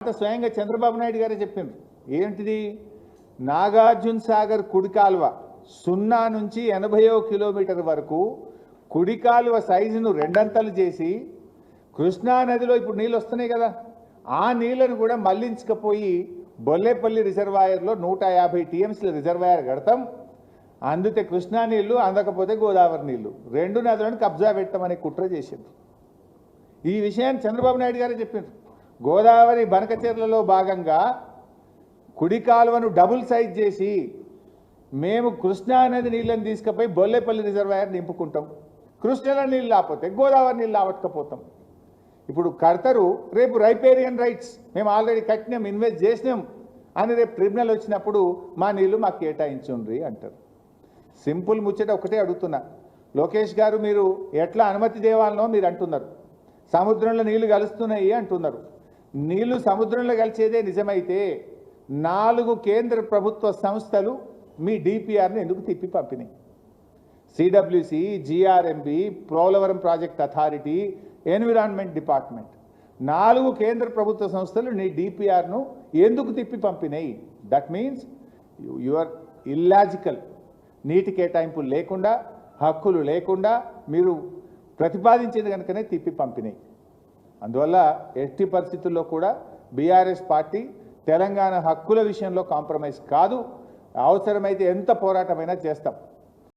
స్వయంగా చంద్రబాబు నాయుడు గారే చెప్పిండ్రు. ఏంటిది? నాగార్జున సాగర్ కుడి కాలువ 0 నుంచి 80 కిలోమీటర్ వరకు కుడి కాలువ సైజును రెండంతలు చేసి కృష్ణా నదిలో ఇప్పుడు నీళ్ళు వస్తున్నాయి కదా, ఆ నీళ్లను కూడా మళ్లించకపోయి బొల్లేపల్లి రిజర్వాయర్లో 150 టీఎంసీల రిజర్వాయర్ కడతాం. అందుతే కృష్ణా నీళ్లు, అందకపోతే గోదావరి నీళ్లు, రెండు నదులను కబ్జా పెట్టమని కుట్ర చేసింది. ఈ విషయాన్ని చంద్రబాబు నాయుడు గారే చెప్పిండ్రు. గోదావరి బనకచెర్లలో భాగంగా కుడి కాలువను డబుల్ సైజ్ చేసి మేము కృష్ణా నది నీళ్ళని తీసుకుపోయి బొల్లేపల్లి రిజర్వాయర్ నింపుకుంటాం. కృష్ణలో నీళ్ళు లేకపోతే గోదావరి నీళ్ళు రావట్కపోతాం. ఇప్పుడు కడతారు, రేపు రైపేరియన్ రైట్స్ మేము ఆల్రెడీ కట్టినాం, ఇన్వెస్ట్ చేసినాం అని రేపు ట్రిబ్యునల్ వచ్చినప్పుడు మా నీళ్లు మాకు కేటాయించుండ్రి అంటారు. సింపుల్ ముచ్చట ఒకటే అడుగుతున్నా, లోకేష్ గారు మీరు ఎట్లా అనుమతి దేవాలనో మీరు అంటున్నారు, సముద్రంలో నీళ్లు కలుస్తున్నాయి అంటున్నారు. నీళ్లు సముద్రంలో కలిసేదే నిజమైతే 4 కేంద్ర ప్రభుత్వ సంస్థలు మీ డిపిఆర్ని ఎందుకు తిప్పి పంపినాయి? CWC, GRMB, Polavaram project authority, environment department, 4 కేంద్ర ప్రభుత్వ సంస్థలు నీ డిపిఆర్ను ఎందుకు తిప్పి పంపినాయి? That means you are illogical. నీటి కేటాయింపులు లేకుండా, హక్కులు లేకుండా మీరు ప్రతిపాదించేది కనుకనే తిప్పి పంపినాయి. అందువల్ల ఎట్టి పరిస్థితుల్లో కూడా బీఆర్ఎస్ పార్టీ తెలంగాణ హక్కుల విషయంలో కాంప్రమైజ్ కాదు. అవసరమైతే ఎంత పోరాటమైనా చేస్తాం.